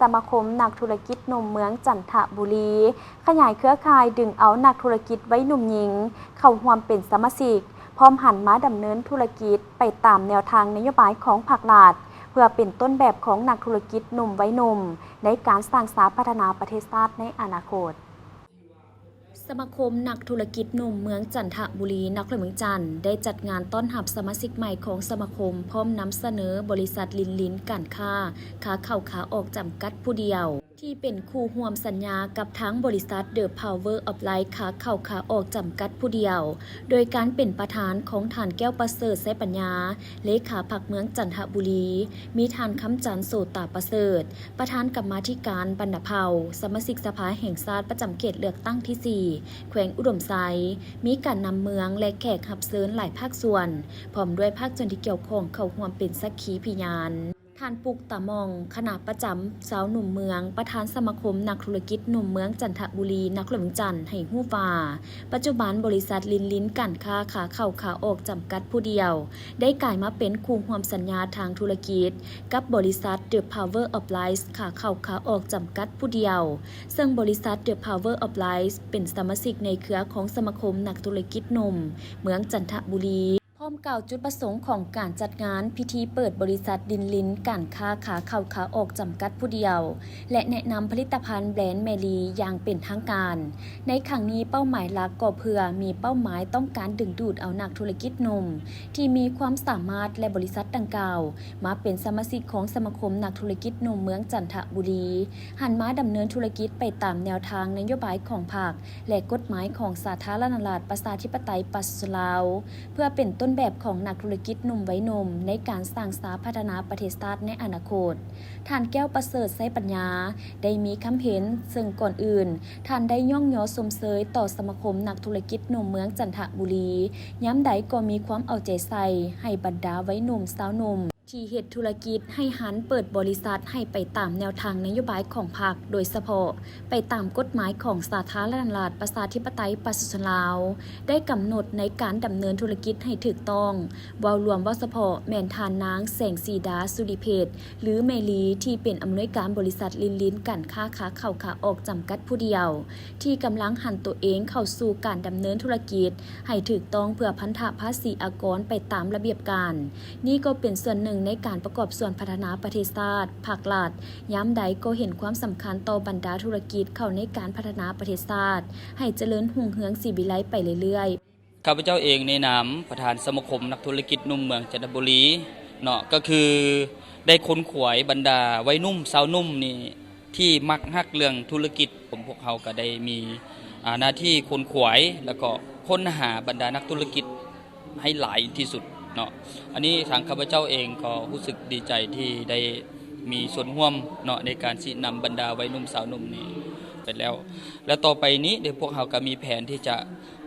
สมาคมนักธุรกิจหนุ่มเมืองจันทบุรีขยายเครือข่ายดึงเอานักธุรกิจไว้หนุ่มหญิงเข้าร่วมเป็นสมาชิกพร้อมหันมาดำเนินธุรกิจไปตามแนวทางนโยบายของภาครัฐเพื่อเป็นต้นแบบของนักธุรกิจหนุ่มไว้หนุ่มในการสร้างสรรค์พัฒนาประเทศชาติในอนาคตสมาคมนักธุรกิจหนุ่มเมืองจันทบุรีนครเมืองจันทร์ได้จัดงานต้อนรับสมาชิกใหม่ของสมาคมพร้อมนำเสนอบริษัทลินการค้าขาเข้าขาออกจำกัดผู้เดียวที่เป็นคู่ร่วมสัญญากับทั้งบริษัท The Power of Life ขาเข้าขาออกจำกัดผู้เดียวโดยการเป็นประธานของท่านแก้วประเสริฐไสปัญญาเลขาพรรคเมืองจันทบุรีมีท่านคำจันทร์โสตาประเสริฐประธานกรรมาธิการบรรณเผ่าสมาชิกสภาแห่งชาติประจำเขตเลือกตั้งที่4แขวงอุดมไซมีการนำเมืองและแขกรับเชิญหลายภาคส่วนพร้อมด้วยภาคส่วนที่เกี่ยวข้องเข้าร่วมเป็นสักขีพยานท่านปุกตามองคณะประจำสาวหนุ่มเมืองประธานสมาคมนักธุรกิจหนุ่มเมืองจันทบุรีนครเมืองจันทร์ให้ฮู้ว่าปัจจุบันบริษัทลินการค้าขาเข้าขาออกจำกัดผู้เดียวได้กลายมาเป็นคู่ร่วมสัญญาทางธุรกิจกับบริษัท The Power of Life ขาเข้าขาออกจำกัดผู้เดียวซึ่งบริษัท The Power of Life เป็นสมาชิกในเครือของสมาคมนักธุรกิจหนุ่มเมืองจันทบุรีพร้อมกล่าวจุดประสงค์ของการจัดงานพิธีเปิดบริษัทลินการค้าขาเข้าขาออกจำกัดผู้เดียวและแนะนำผลิตภัณฑ์แบรนด์แมลีอย่างเป็นทางการในครั้งนี้เป้าหมายหลักก็เพื่อมีเป้าหมายต้องการดึงดูดเอานักธุรกิจหนุ่มที่มีความสามารถและบริษัทดังกล่าวมาเป็นสมาชิกของสมาคมนักธุรกิจหนุ่มเมืองจันทบุรีหันมาดำเนินธุรกิจไปตามแนวทางนโยบายของพรรคและกฎหมายของสาธารณรัฐประชาธิปไตยประชาชนลาวเพื่อเป็นต้นแบบของนักธุรกิจหนุ่มไว้หนุ่มในการสร้างสรรค์พัฒนาประเทศชาติในอนาคตท่านแก้วประเสริฐไสปัญญาได้มีคำเห็นซึ่งก่อนอื่นท่านได้ย่องย่อสมเสยต่อสมาคมนักธุรกิจหนุ่มเมืองจันทบุรีย้ำใดก็มีความเอาใจใส่ให้บรรดาไว้หนุ่มสาวหนุ่มที่เฮ็ดธุรกิจให้หันเปิดบริษัทให้ไปตามแนวทางนโยบายของพรรคโดยเฉพาะไปตามกฎหมายของสาธารณรัฐประชาธิปไตยประชาชนลาวได้กำหนดในการดำเนินธุรกิจให้ถูกต้องเว้ารวมว่าเฉพาะแม่นทานนางแสงสีดาสุริเพชรหรือเมลีที่เป็นอำนวยการบริษัทลินการค้าขาเข้าขาออกจำกัดผู้เดียวที่กำลังหันตัวเองเข้าสู่การดำเนินธุรกิจให้ถูกต้องเพื่อพันธภาษีอากรไปตามระเบียบการนี่ก็เป็นส่วนหนึ่งในการประกอบส่วนพัฒนาประเทศชาติภาครัฐย้ำใดก็เห็นความสำคัญต่อบรรดาธุรกิจเข้าในการพัฒนาประเทศชาติให้เจริญรุ่งเรืองสีวิไลไปเรื่อยๆข้าพเจ้าเองในนามประธานสมาคมนักธุรกิจหนุ่มเมืองจันทบุรีเนาะก็คือได้ค้นขวายบรรดาวัยนุ่มสาวนุ่มนี่ที่มักฮักเรื่องธุรกิจพวกเขาก็ได้มีหน้าที่ค้นขวายแล้วก็ค้นหาบรรดานักธุรกิจให้หลายที่สุดเนาะอันนี้ทางข้าพเจ้าเองก็รู้สึกดีใจที่ได้มีส่วนร่วมเนาะในการชี้นำบรรดาวัยนุ่มสาวนุ่มนี้ไปแล้วต่อไปนี้เดี๋ยวพวกเขาก็มีแผนที่จะ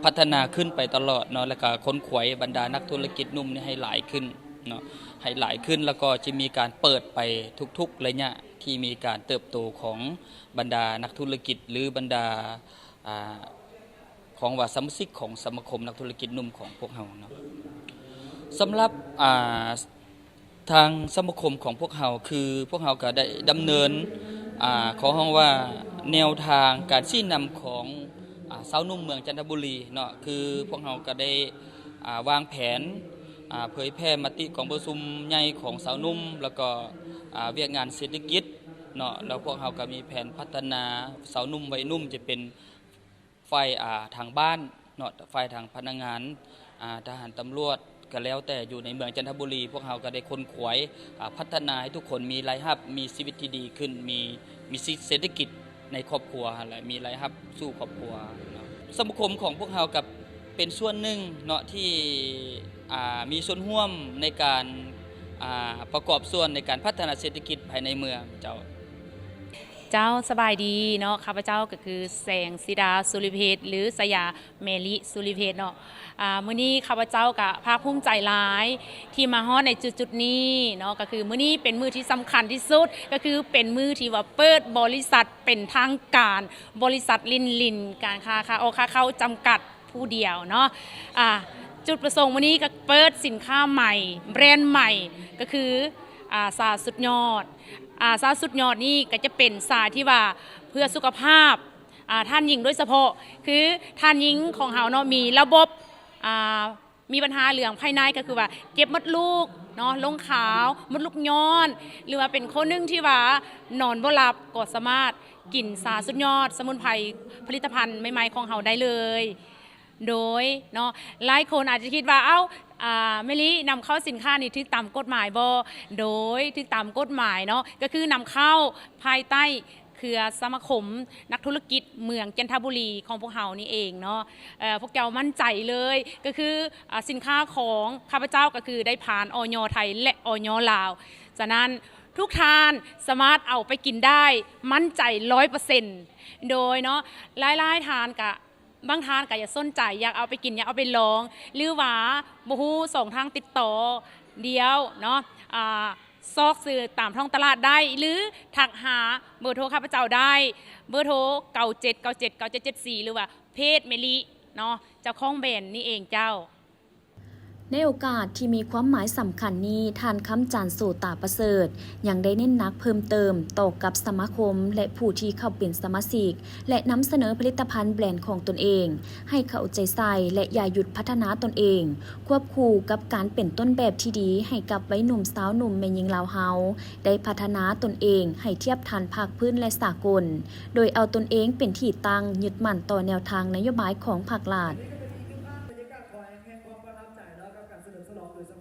พัฒนาขึ้นไปตลอดเนาะแล้วก็ค้นขวายบรรดานักธุรกิจนุ่มนี่ให้หลายขึ้นเนาะให้หลายขึ้นแล้วก็จะมีการเปิดไปทุกๆระยะที่มีการเติบโตของบรรดานักธุรกิจหรือบรรดาของว่าสมาชิกของสมาคมนักธุรกิจนุ่มของพวกเราเนาะสำหรับทางสมาคมของพวกเราคือพวกเราก็ได้ดำเนินขอห้องว่าแนวทางการชี้นำของสาวนุ่มเมืองจันทบุรีเนาะคือพวกเราก็ได้วางแผนเผยแพร่มติของประชุมใหญ่ของสาวนุ่มแล้วก็เวียกงานเศรษฐกิจเนาะแล้วพวกเราก็มีแผนพัฒนาสาวนุ่มวัยนุ่มจะเป็นฝ่ายทางบ้านเนาะฝ่ายทางพนักงานทหารตำรวจก็แล้วแต่อยู่ในเมืองจันทบุรีพวกเราก็ได้ค้นขวายพัฒนาให้ทุกคนมีรายรับมีชีวิตที่ดีขึ้นมีเศรษฐกิจในครอบครัวอะไรมีรายรับสู่ครอบครัวสมาคมของพวกเรากับเป็นส่วนหนึ่งเนาะที่มีส่วนร่วมในการประกอบส่วนในการพัฒนาเศรษฐกิจภายในเมืองเจ้าสบายดีเนาะข้าพเจ้าก็คือแสงสีดาสุริเพชรหรือสยาเมลิสุริเพชรเนาะมื้อนี้ข้าพเจ้าก็ภาคภูมิใจหลายที่มาฮอดในจุดนี้เนาะก็คือมื้อนี้เป็นมื้อที่สำคัญที่สุดก็คือเป็นมื้อที่ว่าเปิดบริษัทเป็นทางการบริษัทลินการค้าเข้าจำกัดผู้เดียวเนาะจุดประสงค์มื้อนี้ก็เปิดสินค้าใหม่แบรนด์ใหม่ก็คือสาสุดยอด ซาสุดยอดนี่ก็จะเป็นสายที่ว่าเพื่อสุขภาพท่านหญิงโดยเฉพาะคือท่านหญิงของเฮาเนาะมีระบบมีปัญหาเรื่องภายในก็คือว่าเจ็บมดลูกเนาะลงขาวมดลูกย้อน หรือว่าเป็นคนหนึงที่ว่านอนบ่หลับก็สามารถกินสาสุดยอด สมุนไพรผลิตภัณฑ์ใหม่ๆของเฮาได้เลยโดยเนาะหลายคนอาจจะคิดว่าเมลี่นำเข้าสินค้านี่ถูกตามกฎหมายบ่โดยถูกตามกฎหมายเนาะก็คือนำเข้าภายใต้เครือสมาคมนักธุรกิจเมืองจันทบุรีของพวกเฮานี่เองเนาะพวกเจ้ามั่นใจเลยก็คือสินค้าของข้าพเจ้าก็คือได้ผ่านอย.ไทยและอย.ลาวฉะนั้นทุกทานสามารถเอาไปกินได้มั่นใจ 100% โดยเนาะหลายๆทานกะบางทานก็อย่าสนใจอยากเอาไปกินอยากเอาไปลองหรือว่าบ่ฮู้ส่งทางติดต่อเดียวเนาะซอกซื้อตามท้องตลาดได้หรือทักหาเบอร์โทรข้าพเจ้าได้เบอร์โทร97979774หรือว่าเพจเมลิเนาะเจ้าของแบรนด์นี่เองเจ้าในโอกาสที่มีความหมายสำคัญนี้ท่านคำจันทร์โสตาประเสริฐยังได้เน้นหนักเพิ่มเติมต่อกับสมาคมและผู้ที่เข้าเป็นสมาชิกและนำเสนอผลิตภัณฑ์แบรนด์ของตนเองให้เข้าใจใส่และอย่าหยุดพัฒนาตนเองควบคู่กับการเป็นต้นแบบที่ดีให้กับวัยหนุ่มสาวหนุ่มแม่หญิงลาวเฮาได้พัฒนาตนเองให้เทียบทันภาคพื้นและสากลโดยเอาตนเองเป็นที่ตั้งยึดมั่นต่อแนวทางนโยบายของภาครัฐ